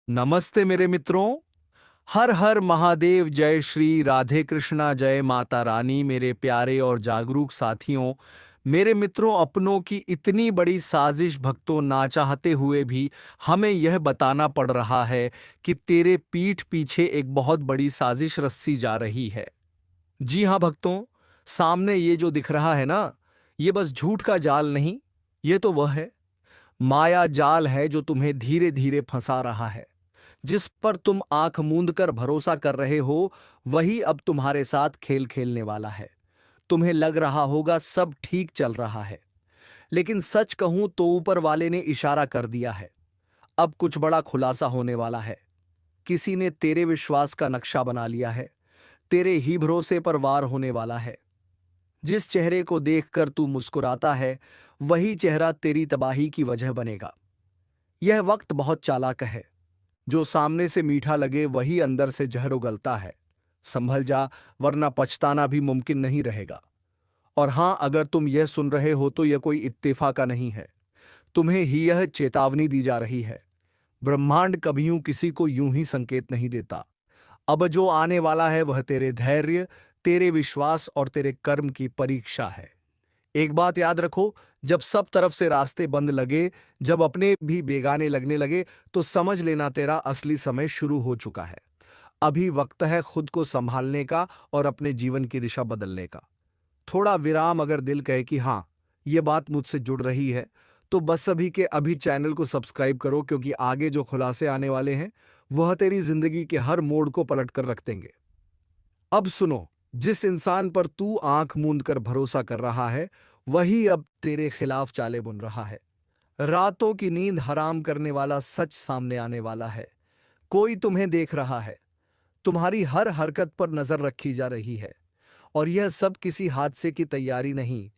नमस्ते मेरे मित्रों। हर हर महादेव, जय श्री राधे कृष्णा, जय माता रानी। मेरे प्यारे और जागरूक साथियों, मेरे मित्रों, अपनों की इतनी बड़ी साजिश भक्तों ना चाहते हुए भी हमें यह बताना पड़ रहा है कि तेरे पीठ पीछे एक बहुत बड़ी साजिश रची जा रही है। जी हाँ भक्तों, सामने ये जो दिख रहा है ना, ये बस झूठ का जाल नहीं, ये तो वह है, माया जाल है जो तुम्हें धीरे धीरे फंसा रहा है। जिस पर तुम आंख मूंद कर भरोसा कर रहे हो, वही अब तुम्हारे साथ खेल खेलने वाला है। तुम्हें लग रहा होगा सब ठीक चल रहा है, लेकिन सच कहूं तो ऊपर वाले ने इशारा कर दिया है। अब कुछ बड़ा खुलासा होने वाला है। किसी ने तेरे विश्वास का नक्शा बना लिया है। तेरे ही भरोसे पर वार होने वाला है। जिस चेहरे को देखकर तू मुस्कुराता है, वही चेहरा तेरी तबाही की वजह बनेगा। यह वक्त बहुत चालाक है। जो सामने से मीठा लगे वही अंदर से जहर उगलता है। संभल जा, वरना पछताना भी मुमकिन नहीं रहेगा। और हां, अगर तुम यह सुन रहे हो तो यह कोई इत्तेफाका नहीं है। तुम्हें ही यह चेतावनी दी जा रही है। ब्रह्मांड कभी यूं किसी को यूं ही संकेत नहीं देता। अब जो आने वाला है वह तेरे धैर्य, तेरे विश्वास और तेरे कर्म की परीक्षा है। एक बात याद रखो, जब सब तरफ से रास्ते बंद लगे, जब अपने भी बेगाने लगने लगे, तो समझ लेना तेरा असली समय शुरू हो चुका है। अभी वक्त है खुद को संभालने का और अपने जीवन की दिशा बदलने का। थोड़ा विराम अगर दिल कहे कि हाँ, ये बात मुझसे जुड़ रही है, तो बस अभी के अभी चैनल को सब्सक्राइब करो, क्योंकि आगे जो खुलासे आने वाले हैं वह तेरी जिंदगी के हर मोड़ को पलट कर रख देंगे। अब सुनो, जिस इंसान पर तू आंख मूंद कर भरोसा कर रहा है, वही अब तेरे खिलाफ चालें बुन रहा है। रातों की नींद हराम करने वाला सच सामने आने वाला है। कोई तुम्हें देख रहा है। तुम्हारी हर हरकत पर नजर रखी जा रही है। और यह सब किसी हादसे की तैयारी नहीं,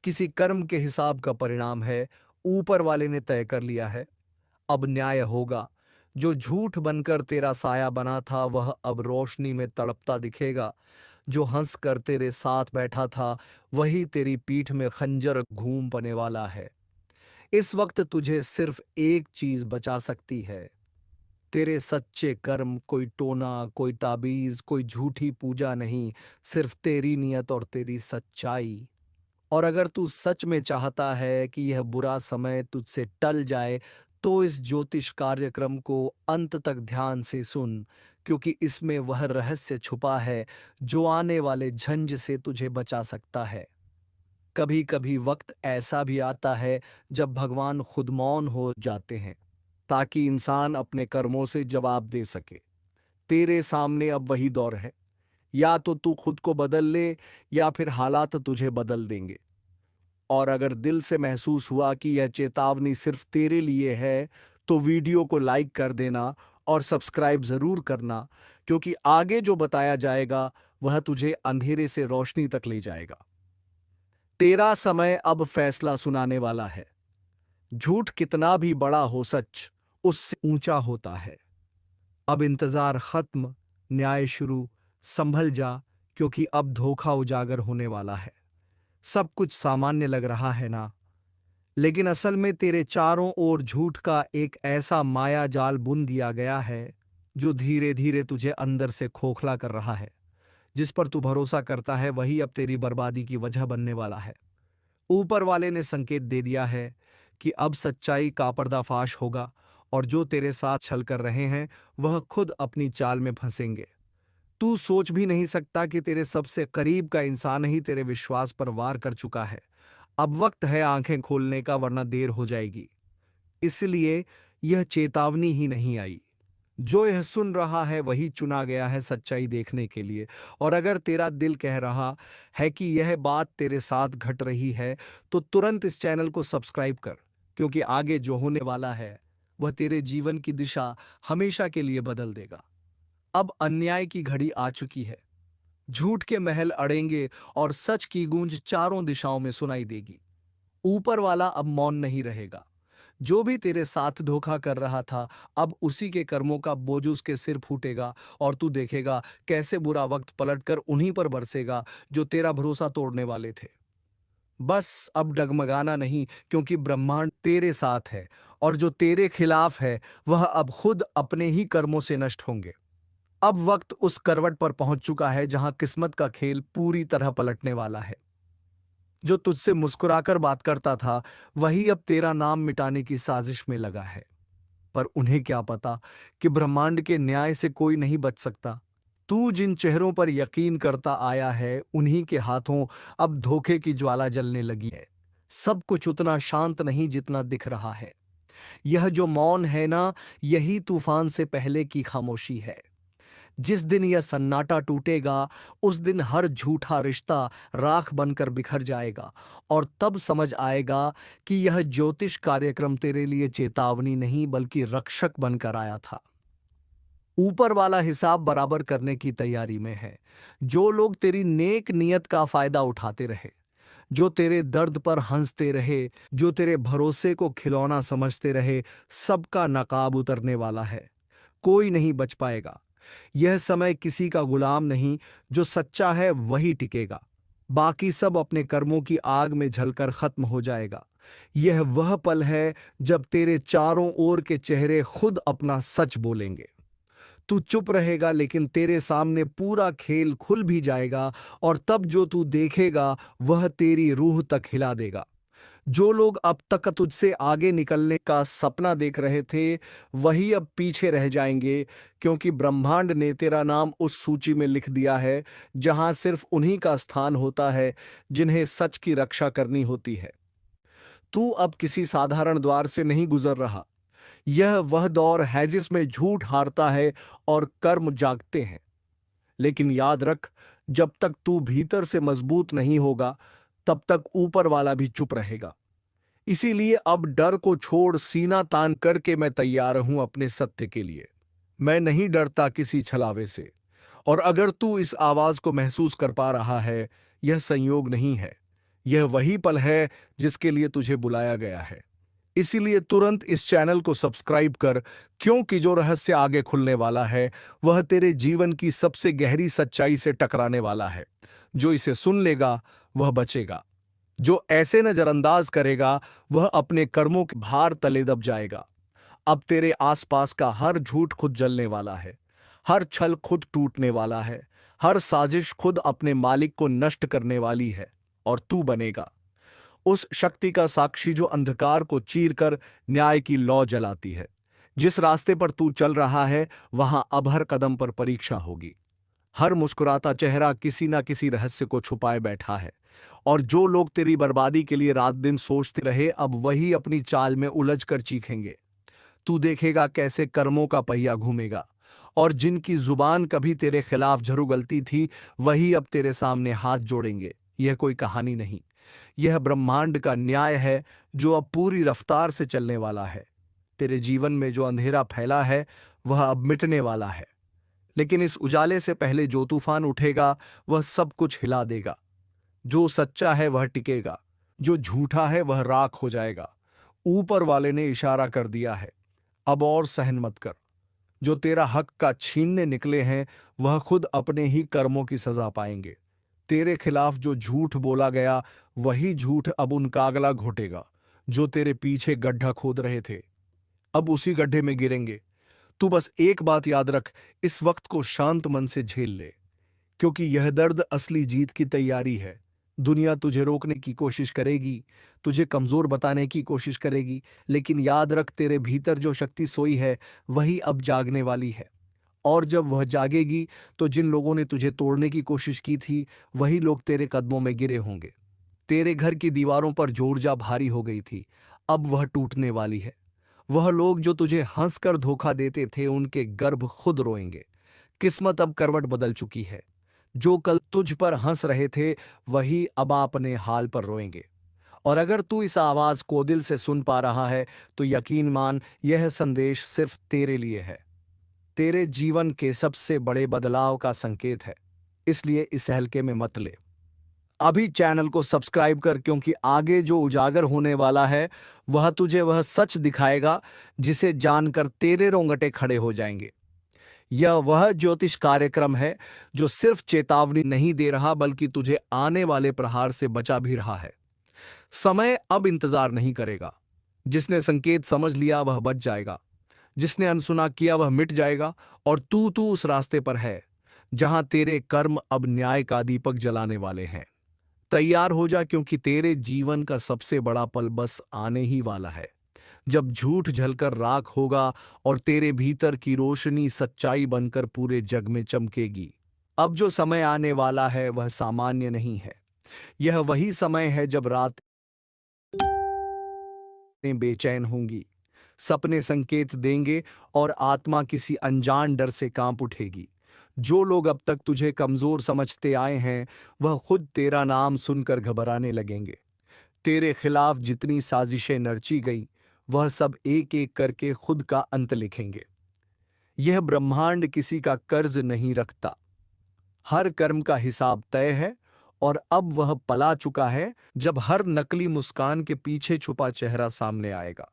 किसी कर्म के हिसाब का परिणाम है। ऊपर वाले ने तय कर लिया है। अब न्याय होगा। जो झूठ बनकर तेरा साया बना था, वह अब रोशनी में तड़पता दिखेगा। जो हंस कर तेरे साथ बैठा था, वही तेरी पीठ में खंजर घूम पने वाला है। इस वक्त तुझे सिर्फ एक चीज बचा सकती है, तेरे सच्चे कर्म। कोई टोना, कोई ताबीज, कोई झूठी पूजा नहीं, सिर्फ तेरी नियत और तेरी सच्चाई। और अगर तू सच में चाहता है कि यह बुरा समय तुझसे टल जाए, तो इस ज्योतिष कार्यक्रम को अंत तक ध्यान से सुन, क्योंकि इसमें वह रहस्य छुपा है जो आने वाले झंझ से तुझे बचा सकता है। कभी कभी वक्त ऐसा भी आता है जब भगवान खुद मौन हो जाते हैं, ताकि इंसान अपने कर्मों से जवाब दे सके। तेरे सामने अब वही दौर है। या तो तू खुद को बदल ले, या फिर हालात तुझे बदल देंगे। और अगर दिल से महसूस हुआ कि यह चेतावनी सिर्फ तेरे लिए है, तो वीडियो को लाइक कर देना और सब्सक्राइब जरूर करना, क्योंकि आगे जो बताया जाएगा वह तुझे अंधेरे से रोशनी तक ले जाएगा। तेरा समय अब फैसला सुनाने वाला है। झूठ कितना भी बड़ा हो, सच उससे ऊंचा होता है। अब इंतजार खत्म, न्याय शुरू। संभल जा, क्योंकि अब धोखा उजागर होने वाला है। सब कुछ सामान्य लग रहा है ना, लेकिन असल में तेरे चारों ओर झूठ का एक ऐसा माया जाल बुन दिया गया है जो धीरे धीरे तुझे अंदर से खोखला कर रहा है। जिस पर तू भरोसा करता है वही अब तेरी बर्बादी की वजह बनने वाला है। ऊपर वाले ने संकेत दे दिया है कि अब सच्चाई का पर्दाफाश होगा, और जो तेरे साथ छल कर रहे हैं वह खुद अपनी चाल में फंसेंगे। तू सोच भी नहीं सकता कि तेरे सबसे करीब का इंसान ही तेरे विश्वास पर वार कर चुका है। अब वक्त है आंखें खोलने का, वरना देर हो जाएगी। इसलिए यह चेतावनी ही नहीं आई। जो यह सुन रहा है वही चुना गया है सच्चाई देखने के लिए। और अगर तेरा दिल कह रहा है कि यह बात तेरे साथ घट रही है, तो तुरंत इस चैनल को सब्सक्राइब कर, क्योंकि आगे जो होने वाला है वह तेरे जीवन की दिशा हमेशा के लिए बदल देगा। अब अन्याय की घड़ी आ चुकी है। झूठ के महल अड़ेंगे और सच की गूंज चारों दिशाओं में सुनाई देगी। ऊपर वाला अब मौन नहीं रहेगा। जो भी तेरे साथ धोखा कर रहा था, अब उसी के कर्मों का बोझ उसके सिर फूटेगा, और तू देखेगा कैसे बुरा वक्त पलटकर उन्हीं पर बरसेगा जो तेरा भरोसा तोड़ने वाले थे। बस अब डगमगाना नहीं, क्योंकि ब्रह्मांड तेरे साथ है, और जो तेरे खिलाफ है वह अब खुद अपने ही कर्मों से नष्ट होंगे। अब वक्त उस करवट पर पहुंच चुका है जहां किस्मत का खेल पूरी तरह पलटने वाला है। जो तुझसे मुस्कुराकर बात करता था वही अब तेरा नाम मिटाने की साजिश में लगा है। पर उन्हें क्या पता कि ब्रह्मांड के न्याय से कोई नहीं बच सकता। तू जिन चेहरों पर यकीन करता आया है उन्हीं के हाथों अब धोखे की ज्वाला जलने लगी है। सब कुछ उतना शांत नहीं जितना दिख रहा है। यह जो मौन है ना, यही तूफान से पहले की खामोशी है। जिस दिन यह सन्नाटा टूटेगा उस दिन हर झूठा रिश्ता राख बनकर बिखर जाएगा, और तब समझ आएगा कि यह ज्योतिष कार्यक्रम तेरे लिए चेतावनी नहीं बल्कि रक्षक बनकर आया था। ऊपर वाला हिसाब बराबर करने की तैयारी में है। जो लोग तेरी नेक नियत का फायदा उठाते रहे, जो तेरे दर्द पर हंसते रहे, जो तेरे भरोसे को खिलौना समझते रहे, सबका नकाब उतरने वाला है। कोई नहीं बच पाएगा। यह समय किसी का गुलाम नहीं, जो सच्चा है वही टिकेगा। बाकी सब अपने कर्मों की आग में जलकर खत्म हो जाएगा। यह वह पल है जब तेरे चारों ओर के चेहरे खुद अपना सच बोलेंगे। तू चुप रहेगा लेकिन तेरे सामने पूरा खेल खुल भी जाएगा, और तब जो तू देखेगा वह तेरी रूह तक हिला देगा। जो लोग अब तक तुझसे आगे निकलने का सपना देख रहे थे वही अब पीछे रह जाएंगे, क्योंकि ब्रह्मांड ने तेरा नाम उस सूची में लिख दिया है जहां सिर्फ उन्हीं का स्थान होता है जिन्हें सच की रक्षा करनी होती है। तू अब किसी साधारण द्वार से नहीं गुजर रहा। यह वह दौर है जिसमें झूठ हारता है और कर्म जागते हैं। लेकिन याद रख, जब तक तू भीतर से मजबूत नहीं होगा तब तक ऊपर वाला भी चुप रहेगा। इसीलिए अब डर को छोड़ सीना तान करके मैं तैयार हूं अपने सत्य के लिए। मैं नहीं डरता किसी छलावे से। और अगर तू इस आवाज को महसूस कर पा रहा है, यह संयोग नहीं है। यह वही पल है जिसके लिए तुझे बुलाया गया है। इसीलिए तुरंत इस चैनल को सब्सक्राइब कर, क्योंकि जो रहस्य आगे खुलने वाला है वह तेरे जीवन की सबसे गहरी सच्चाई से टकराने वाला है। जो इसे सुन लेगा वह बचेगा। जो ऐसे नजरअंदाज करेगा वह अपने कर्मों के भार तले दब जाएगा। अब तेरे आसपास का हर झूठ खुद जलने वाला है, हर छल खुद टूटने वाला है, हर साजिश खुद अपने मालिक को नष्ट करने वाली है, और तू बनेगा उस शक्ति का साक्षी जो अंधकार को चीरकर न्याय की लौ जलाती है। जिस रास्ते पर तू चल रहा है वहां अब हर कदम पर परीक्षा होगी। हर मुस्कुराता चेहरा किसी ना किसी रहस्य को छुपाए बैठा है, और जो लोग तेरी बर्बादी के लिए रात दिन सोचते रहे अब वही अपनी चाल में उलझ कर चीखेंगे। तू देखेगा कैसे कर्मों का पहिया घूमेगा, और जिनकी जुबान कभी तेरे खिलाफ झरुगलती थी वही अब तेरे सामने हाथ जोड़ेंगे। यह कोई कहानी नहीं, यह ब्रह्मांड का न्याय है जो अब पूरी रफ्तार से चलने वाला है। तेरे जीवन में जो अंधेरा फैला है वह अब मिटने वाला है, लेकिन इस उजाले से पहले जो तूफान उठेगा वह सब कुछ हिला देगा। जो सच्चा है वह टिकेगा, जो झूठा है वह राख हो जाएगा। ऊपर वाले ने इशारा कर दिया है, अब और सहन मत कर। जो तेरा हक का छीनने निकले हैं वह खुद अपने ही कर्मों की सजा पाएंगे। तेरे खिलाफ जो झूठ बोला गया वही झूठ अब उनका अगला घोटेगा। जो तेरे पीछे गड्ढा खोद रहे थे अब उसी गड्ढे में गिरेंगे। तू बस एक बात याद रख, इस वक्त को शांत मन से झेल ले, क्योंकि यह दर्द असली जीत की तैयारी है। दुनिया तुझे रोकने की कोशिश करेगी, तुझे कमजोर बताने की कोशिश करेगी, लेकिन याद रख तेरे भीतर जो शक्ति सोई है वही अब जागने वाली है। और जब वह जागेगी तो जिन लोगों ने तुझे तोड़ने की कोशिश की थी वही लोग तेरे कदमों में गिरे होंगे। तेरे घर की दीवारों पर जोरजा भारी हो गई थी, अब वह टूटने वाली है। वह लोग जो तुझे हंसकर धोखा देते थे उनके गर्भ खुद रोएंगे। किस्मत अब करवट बदल चुकी है। जो कल तुझ पर हंस रहे थे वही अब अपने हाल पर रोएंगे। और अगर तू इस आवाज को दिल से सुन पा रहा है तो यकीन मान, यह संदेश सिर्फ तेरे लिए है। तेरे जीवन के सबसे बड़े बदलाव का संकेत है। इसलिए इसे हल्के में मत ले। अभी चैनल को सब्सक्राइब कर, क्योंकि आगे जो उजागर होने वाला है वह तुझे वह सच दिखाएगा जिसे जानकर तेरे रोंगटे खड़े हो जाएंगे। यह वह ज्योतिष कार्यक्रम है जो सिर्फ चेतावनी नहीं दे रहा बल्कि तुझे आने वाले प्रहार से बचा भी रहा है। समय अब इंतजार नहीं करेगा। जिसने संकेत समझ लिया वह बच जाएगा, जिसने अनसुना किया वह मिट जाएगा। और तू उस रास्ते पर है जहां तेरे कर्म अब न्याय का दीपक जलाने वाले हैं। तैयार हो जा, क्योंकि तेरे जीवन का सबसे बड़ा पल बस आने ही वाला है, जब झूठ झलकर राख होगा और तेरे भीतर की रोशनी सच्चाई बनकर पूरे जग में चमकेगी। अब जो समय आने वाला है वह सामान्य नहीं है। यह वही समय है जब रातें बेचैन होंगी, सपने संकेत देंगे और आत्मा किसी अनजान डर से कांप उठेगी। जो लोग अब तक तुझे कमजोर समझते आए हैं वह खुद तेरा नाम सुनकर घबराने लगेंगे। तेरे खिलाफ जितनी साजिशें नरची गई वह सब एक एक करके खुद का अंत लिखेंगे। यह ब्रह्मांड किसी का कर्ज नहीं रखता। हर कर्म का हिसाब तय है और अब वह पला चुका है जब हर नकली मुस्कान के पीछे छुपा चेहरा सामने आएगा।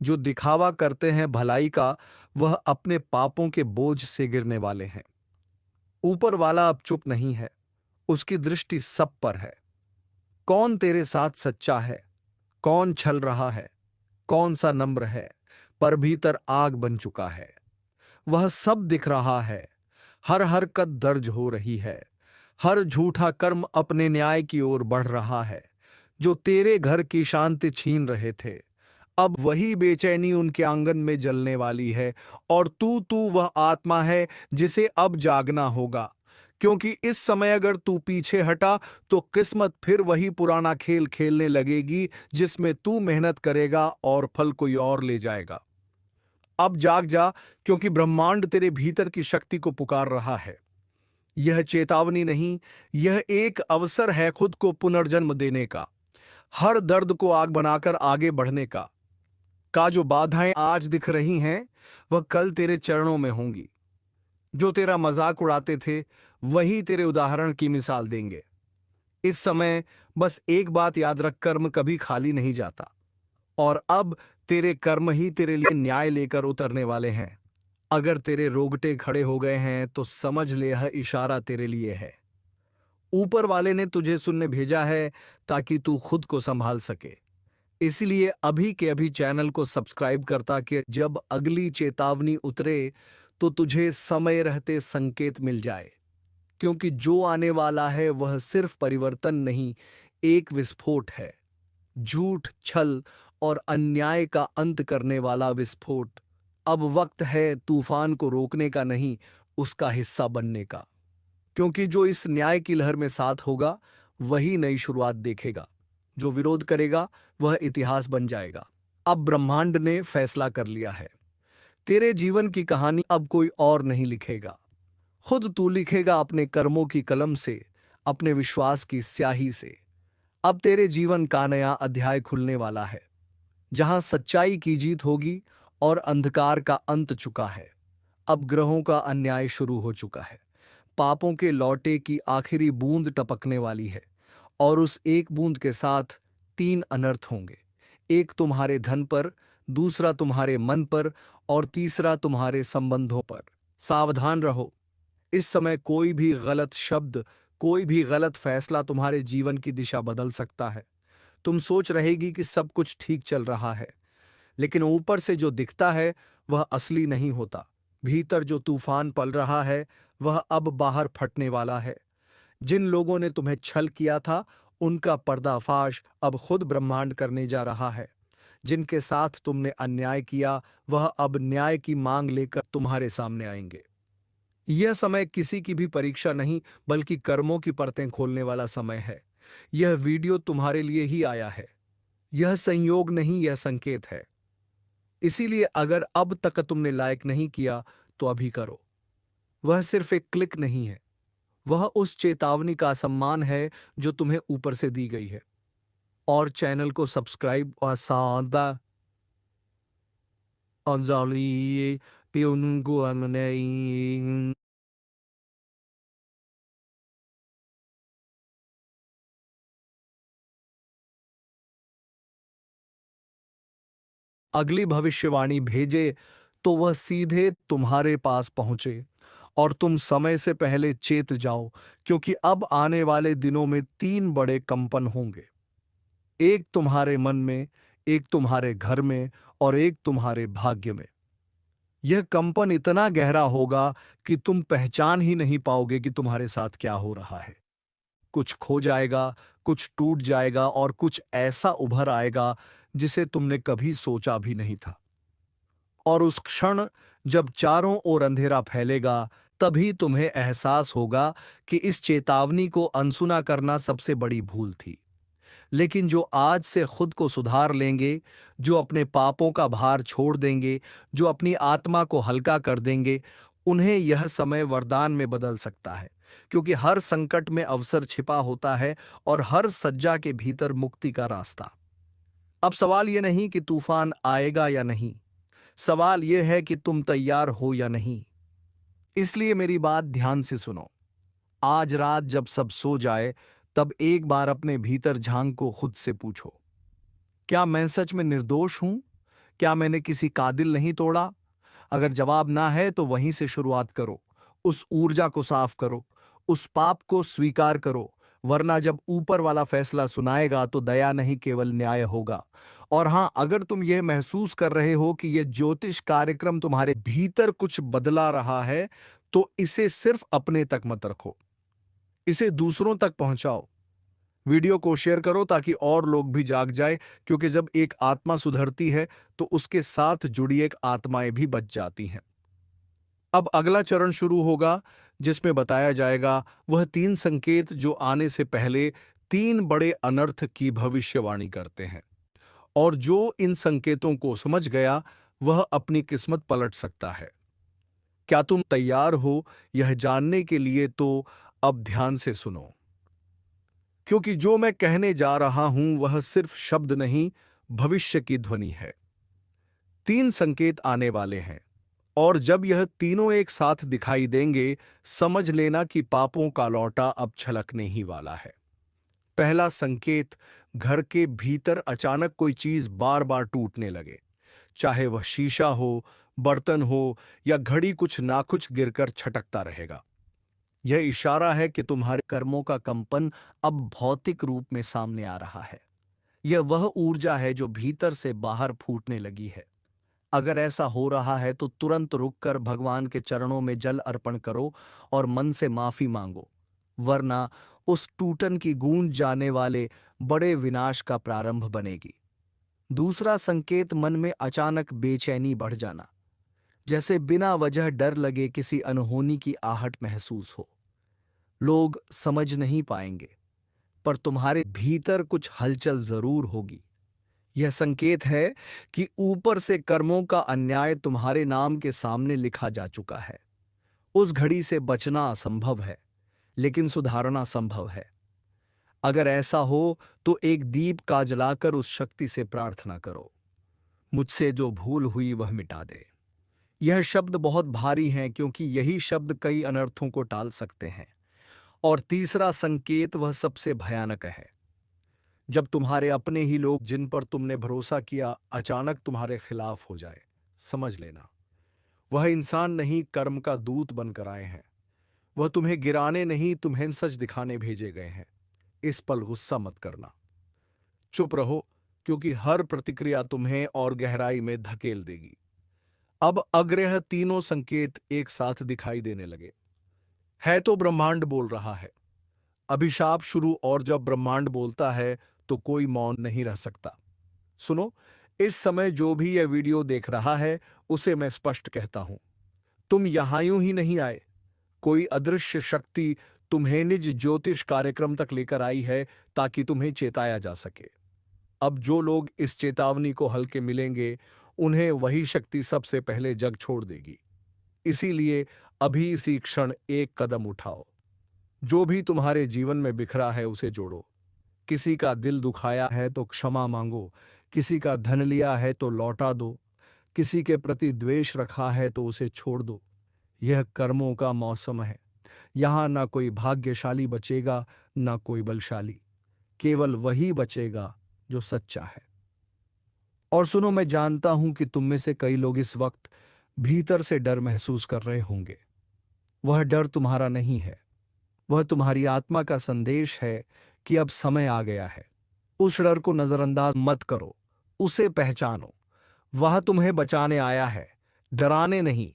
जो दिखावा करते हैं भलाई का वह अपने पापों के बोझ से गिरने वाले हैं। ऊपर वाला अब चुप नहीं है, उसकी दृष्टि सब पर है। कौन तेरे साथ सच्चा है, कौन छल रहा है, कौन सा नम्र है, पर भीतर आग बन चुका है। वह सब दिख रहा है। हर हरकत दर्ज हो रही है। हर झूठा कर्म अपने न्याय की ओर बढ़ रहा है। जो तेरे घर की शांति छीन रहे थे अब वही बेचैनी उनके आंगन में जलने वाली है। और तू वह आत्मा है जिसे अब जागना होगा, क्योंकि इस समय अगर तू पीछे हटा तो किस्मत फिर वही पुराना खेल खेलने लगेगी जिसमें तू मेहनत करेगा और फल कोई और ले जाएगा। अब जाग जा, क्योंकि ब्रह्मांड तेरे भीतर की शक्ति को पुकार रहा है। यह चेतावनी नहीं, यह एक अवसर है खुद को पुनर्जन्म देने का, हर दर्द को आग बनाकर आगे बढ़ने का जो बाधाएं आज दिख रही हैं वह कल तेरे चरणों में होंगी। जो तेरा मजाक उड़ाते थे वही तेरे उदाहरण की मिसाल देंगे। इस समय बस एक बात याद रख, कर्म कभी खाली नहीं जाता और अब तेरे कर्म ही तेरे लिए न्याय लेकर उतरने वाले हैं। अगर तेरे रोगटे खड़े हो गए हैं तो समझ ले यह इशारा तेरे लिए है। ऊपर वाले ने तुझे सुनने भेजा है ताकि तू खुद को संभाल सके। इसलिए अभी के अभी चैनल को सब्सक्राइब करता कि जब अगली चेतावनी उतरे तो तुझे समय रहते संकेत मिल जाए, क्योंकि जो आने वाला है वह सिर्फ परिवर्तन नहीं, एक विस्फोट है। झूठ, छल और अन्याय का अंत करने वाला विस्फोट। अब वक्त है तूफान को रोकने का नहीं, उसका हिस्सा बनने का, क्योंकि जो इस न्याय की लहर में साथ होगा वही नई शुरुआत देखेगा। जो विरोध करेगा वह इतिहास बन जाएगा। अब ब्रह्मांड ने फैसला कर लिया है। तेरे जीवन की कहानी अब कोई और नहीं लिखेगा, खुद तू लिखेगा अपने कर्मों की कलम से, अपने विश्वास की स्याही से। अब तेरे जीवन का नया अध्याय खुलने वाला है, जहां सच्चाई की जीत होगी और अंधकार का अंत चुका है। अब ग्रहों का अन्याय शुरू हो चुका है। पापों के लौटे की आखिरी बूंद टपकने वाली है और उस एक बूंद के साथ तीन अनर्थ होंगे। एक तुम्हारे धन पर, दूसरा तुम्हारे मन पर और तीसरा तुम्हारे संबंधों पर। सावधान रहो, इस समय कोई भी गलत शब्द, कोई भी गलत फैसला तुम्हारे जीवन की दिशा बदल सकता है। तुम सोच रहेगी कि सब कुछ ठीक चल रहा है, लेकिन ऊपर से जो दिखता है वह असली नहीं होता। भीतर जो तूफान पल रहा है वह अब बाहर फटने वाला है। जिन लोगों ने तुम्हें छल किया था उनका पर्दाफाश अब खुद ब्रह्मांड करने जा रहा है। जिनके साथ तुमने अन्याय किया वह अब न्याय की मांग लेकर तुम्हारे सामने आएंगे। यह समय किसी की भी परीक्षा नहीं, बल्कि कर्मों की परतें खोलने वाला समय है। यह वीडियो तुम्हारे लिए ही आया है। यह संयोग नहीं, यह संकेत है। इसीलिए अगर अब तक तुमने लाइक नहीं किया तो अभी करो। वह सिर्फ एक क्लिक नहीं है, वह उस चेतावनी का सम्मान है जो तुम्हें ऊपर से दी गई है। और चैनल को सब्सक्राइब और सादा अंजलि पियुनगु अमने। अगली भविष्यवाणी भेजे तो वह सीधे तुम्हारे पास पहुंचे और तुम समय से पहले चेत जाओ, क्योंकि अब आने वाले दिनों में तीन बड़े कंपन होंगे। एक तुम्हारे मन में, एक तुम्हारे घर में और एक तुम्हारे भाग्य में। यह कंपन इतना गहरा होगा कि तुम पहचान ही नहीं पाओगे कि तुम्हारे साथ क्या हो रहा है। कुछ खो जाएगा, कुछ टूट जाएगा और कुछ ऐसा उभर आएगा जिसे तुमने कभी सोचा भी नहीं था। और उस क्षण जब चारों ओर अंधेरा फैलेगा, तभी तुम्हें एहसास होगा कि इस चेतावनी को अनसुना करना सबसे बड़ी भूल थी। लेकिन जो आज से खुद को सुधार लेंगे, जो अपने पापों का भार छोड़ देंगे, जो अपनी आत्मा को हल्का कर देंगे, उन्हें यह समय वरदान में बदल सकता है। क्योंकि हर संकट में अवसर छिपा होता है और हर सज्जा के भीतर मुक्ति का रास्ता। अब सवाल यह नहीं कि तूफान आएगा या नहीं, सवाल यह है कि तुम तैयार हो या नहीं। इसलिए मेरी बात ध्यान से सुनो। आज रात जब सब सो जाए, तब एक बार अपने भीतर झांक को खुद से पूछो, क्या मैं सच में निर्दोष हूं? क्या मैंने किसी का दिल नहीं तोड़ा? अगर जवाब ना है तो वहीं से शुरुआत करो। उस ऊर्जा को साफ करो, उस पाप को स्वीकार करो, वरना जब ऊपर वाला फैसला सुनाएगा तो दया नहीं केवल न्याय होगा। और हां, अगर तुम यह महसूस कर रहे हो कि यह ज्योतिष कार्यक्रम तुम्हारे भीतर कुछ बदला रहा है, तो इसे सिर्फ अपने तक मत रखो, इसे दूसरों तक पहुंचाओ। वीडियो को शेयर करो ताकि और लोग भी जाग जाए, क्योंकि जब एक आत्मा सुधरती है तो उसके साथ जुड़ी एक आत्माएं भी बच जाती हैं। अब अगला चरण शुरू होगा, जिसमें बताया जाएगा वह 3 संकेत जो आने से पहले 3 बड़े अनर्थ की भविष्यवाणी करते हैं। और जो इन संकेतों को समझ गया, वह अपनी किस्मत पलट सकता है। क्या तुम तैयार हो यह जानने के लिए? तो अब ध्यान से सुनो, क्योंकि जो मैं कहने जा रहा हूं वह सिर्फ शब्द नहीं, भविष्य की ध्वनि है। 3 संकेत आने वाले हैं, और जब यह तीनों एक साथ दिखाई देंगे, समझ लेना कि पापों का लौटा अब छलकने ही वाला है। पहला संकेत, घर के भीतर अचानक कोई चीज बार बार टूटने लगे। चाहे वह शीशा हो, बर्तन हो या घड़ी, कुछ ना कुछ गिरकर छटकता रहेगा। यह इशारा है कि तुम्हारे कर्मों का कंपन अब भौतिक रूप में सामने आ रहा है। यह वह ऊर्जा है जो भीतर से बाहर फूटने लगी है। अगर ऐसा हो रहा है तो तुरंत रुककर भगवान के चरणों में जल अर्पण करो और मन से माफी मांगो, वरना उस टूटन की गूंज जाने वाले बड़े विनाश का प्रारंभ बनेगी। दूसरा संकेत, मन में अचानक बेचैनी बढ़ जाना, जैसे बिना वजह डर लगे, किसी अनहोनी की आहट महसूस हो। लोग समझ नहीं पाएंगे, पर तुम्हारे भीतर कुछ हलचल जरूर होगी। यह संकेत है कि ऊपर से कर्मों का अन्याय तुम्हारे नाम के सामने लिखा जा चुका है। उस घड़ी से बचना असंभव है, लेकिन सुधारना संभव है। अगर ऐसा हो तो एक दीप का जलाकर उस शक्ति से प्रार्थना करो, मुझसे जो भूल हुई वह मिटा दे। यह शब्द बहुत भारी हैं, क्योंकि यही शब्द कई अनर्थों को टाल सकते हैं। और तीसरा संकेत, वह सबसे भयानक है। जब तुम्हारे अपने ही लोग, जिन पर तुमने भरोसा किया, अचानक तुम्हारे खिलाफ हो जाए, समझ लेना वह इंसान नहीं, कर्म का दूत बनकर आए हैं। वह तुम्हें गिराने नहीं, तुम्हें सच दिखाने भेजे गए हैं। इस पल गुस्सा मत करना, चुप रहो, क्योंकि हर प्रतिक्रिया तुम्हें और गहराई में धकेल देगी। अब अग्रह तीनों संकेत एक साथ दिखाई देने लगे। है तो ब्रह्मांड बोल रहा है। अभिशाप शुरू, और जब ब्रह्मांड बोलता है तो कोई मौन नहीं रह सकता। सुनो, इस समय जो भी यह वीडियो देख रहा है, उसे मैं स्पष्ट कहता हूं, तुम यहां यूं ही नहीं आए। कोई अदृश्य शक्ति तुम्हें निज ज्योतिष कार्यक्रम तक लेकर आई है, ताकि तुम्हें चेताया जा सके। अब जो लोग इस चेतावनी को हल्के मिलेंगे, उन्हें वही शक्ति सबसे पहले जग छोड़ देगी। इसीलिए अभी इसी क्षण एक कदम उठाओ। जो भी तुम्हारे जीवन में बिखरा है उसे जोड़ो। किसी का दिल दुखाया है तो क्षमा मांगो, किसी का धन लिया है तो लौटा दो, किसी के प्रति द्वेष रखा है तो उसे छोड़ दो। यह कर्मों का मौसम है। यहां ना कोई भाग्यशाली बचेगा, ना कोई बलशाली। केवल वही बचेगा जो सच्चा है। और सुनो, मैं जानता हूं कि तुम में से कई लोग इस वक्त भीतर से डर महसूस कर रहे होंगे। वह डर तुम्हारा नहीं है, वह तुम्हारी आत्मा का संदेश है कि अब समय आ गया है। उस डर को नजरअंदाज मत करो, उसे पहचानो। वह तुम्हें बचाने आया है, डराने नहीं।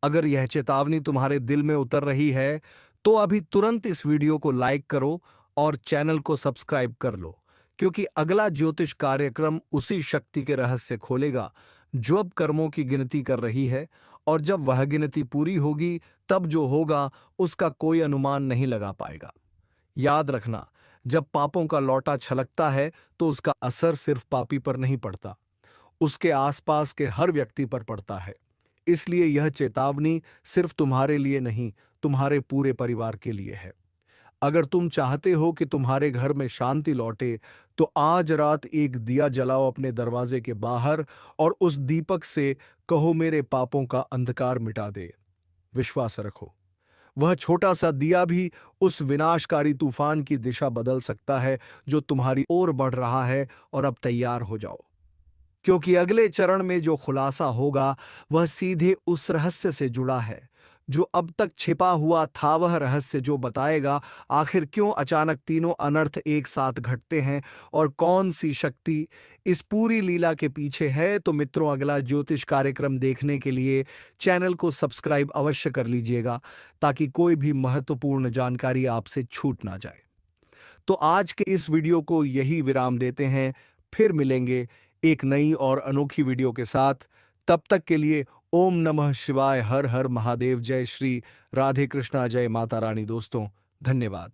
अगर यह चेतावनी तुम्हारे दिल में उतर रही है, तो अभी तुरंत इस वीडियो को लाइक करो और चैनल को सब्सक्राइब कर लो, क्योंकि अगला ज्योतिष कार्यक्रम उसी शक्ति के रहस्य खोलेगा जो अब कर्मों की गिनती कर रही है, और जब वह गिनती पूरी होगी तब जो होगा उसका कोई अनुमान नहीं लगा पाएगा। याद रखना, जब पापों का लौटा छलकता है तो उसका असर सिर्फ पापी पर नहीं पड़ता, उसके आसपास के हर व्यक्ति पर पड़ता है। इसलिए यह चेतावनी सिर्फ तुम्हारे लिए नहीं, तुम्हारे पूरे परिवार के लिए है। अगर तुम चाहते हो कि तुम्हारे घर में शांति लौटे, तो आज रात एक दिया जलाओ अपने दरवाजे के बाहर और उस दीपक से कहो, मेरे पापों का अंधकार मिटा दे। विश्वास रखो, वह छोटा सा दिया भी उस विनाशकारी तूफान की दिशा बदल सकता है जो तुम्हारी ओर बढ़ रहा है। और अब तैयार हो जाओ, क्योंकि अगले चरण में जो खुलासा होगा वह सीधे उस रहस्य से जुड़ा है जो अब तक छिपा हुआ था। वह रहस्य जो बताएगा आखिर क्यों अचानक तीनों अनर्थ एक साथ घटते हैं और कौन सी शक्ति इस पूरी लीला के पीछे है। तो मित्रों, अगला ज्योतिष कार्यक्रम देखने के लिए चैनल को सब्सक्राइब अवश्य कर लीजिएगा, ताकि कोई भी महत्वपूर्ण जानकारी आपसे छूट ना जाए। तो आज के इस वीडियो को यही विराम देते हैं, फिर मिलेंगे एक नई और अनोखी वीडियो के साथ। तब तक के लिए ओम नमः शिवाय, हर हर महादेव, जय श्री राधे कृष्णा, जय माता रानी। दोस्तों, धन्यवाद।